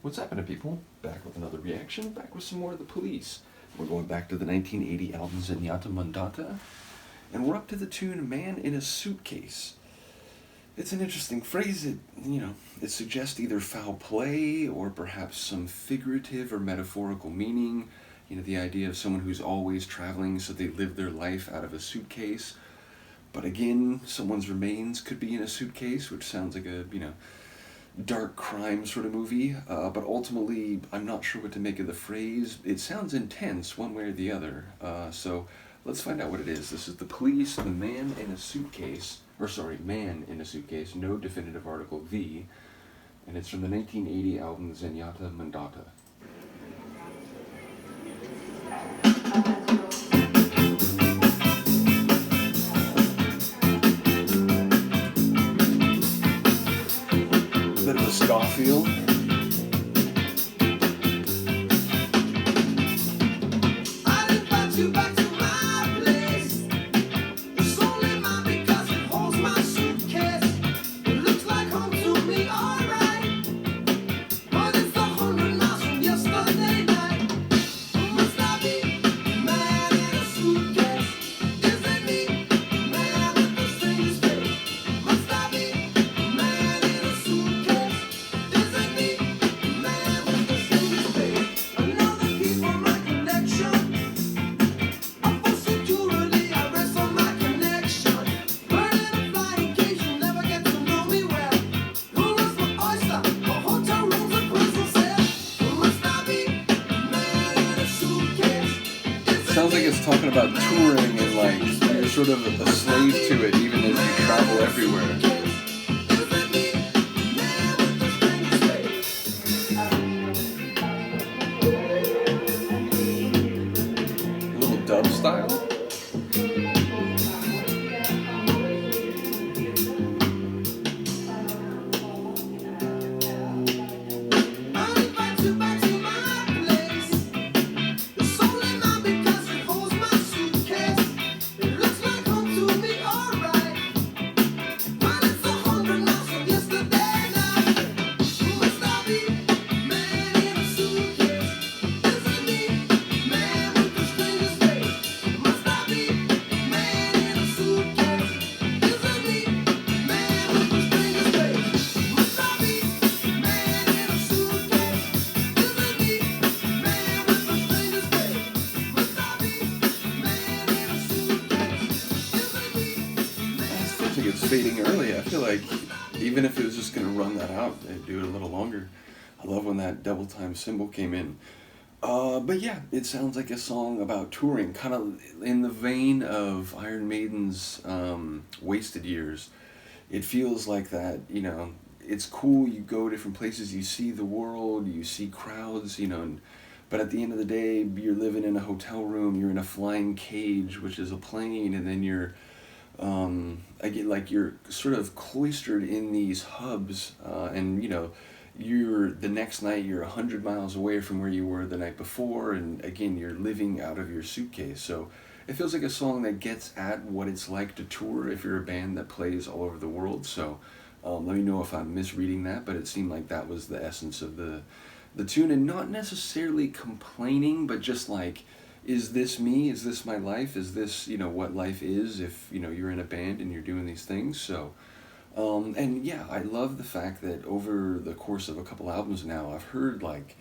What's happening, people? Back with another reaction, back with some more of the Police. We're going back to the 1980 album Zenyatta Mondatta, and we're up to the tune Man in a Suitcase. It's an interesting phrase. It suggests either foul play or perhaps some figurative or metaphorical meaning. The idea of someone who's always traveling, so they live their life out of a suitcase. But again, someone's remains could be in a suitcase, which sounds like a, dark crime sort of movie. But ultimately, I'm not sure what to make of the phrase. It sounds intense one way or the other. So let's find out what it is. This is the Police, the Man in a Suitcase. Man in a Suitcase, no definitive article, V. And it's from the 1980 album Zenyatta Mondatta. Bit of a ska feel. Sounds like it's talking about touring and like you're sort of a slave to it even as you travel everywhere. A little dub style. It's fading early. I feel like even if it was just going to run that out, they'd do it a little longer. I love when that double time cymbal came in. But yeah, it sounds like a song about touring, kind of in the vein of Iron Maiden's Wasted Years. It feels like that, it's cool, you go different places, you see the world, you see crowds, but at the end of the day, you're living in a hotel room, you're in a flying cage, which is a plane, and then you're again, like you're sort of cloistered in these hubs, and the next night you're 100 miles away from where you were the night before, and again you're living out of your suitcase. So it feels like a song that gets at what it's like to tour if you're a band that plays all over the world. So let me know if I'm misreading that, but it seemed like that was the essence of the tune, and not necessarily complaining, but just like, is this me? Is this my life? Is this, what life is if, you're in a band and you're doing these things? So, and yeah, I love the fact that over the course of a couple albums now, I've heard like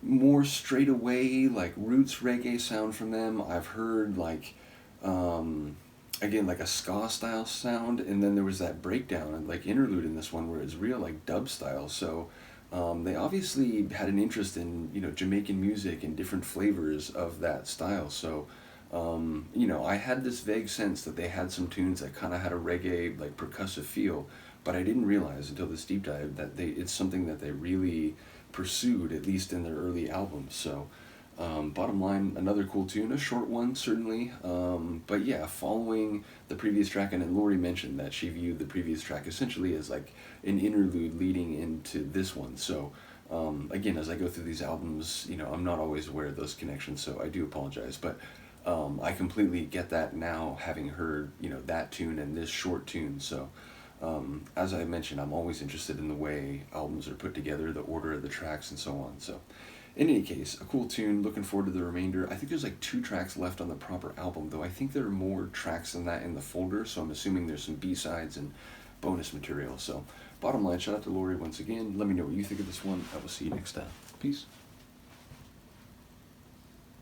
more straight away, like roots reggae sound from them. I've heard like, again, like a ska style sound. And then there was that breakdown and like interlude in this one where it's real like dub style. So, they obviously had an interest in, Jamaican music and different flavors of that style. So, I had this vague sense that they had some tunes that kind of had a reggae, like percussive feel, but I didn't realize until this deep dive that it's something that they really pursued, at least in their early albums. So, bottom line, another cool tune, a short one certainly, but yeah, following the previous track, and then Lori mentioned that she viewed the previous track essentially as like an interlude leading into this one. So again, as I go through these albums, I'm not always aware of those connections, so I do apologize, but I completely get that now, having heard, that tune and this short tune. So As I mentioned, I'm always interested in the way albums are put together, the order of the tracks, and so on. So, in any case, a cool tune. Looking forward to the remainder. I think there's like 2 tracks left on the proper album, though I think there are more tracks than that in the folder, so I'm assuming there's some B-sides and bonus material. So, bottom line, shout out to Lori once again. Let me know what you think of this one. I will see you next time. Peace.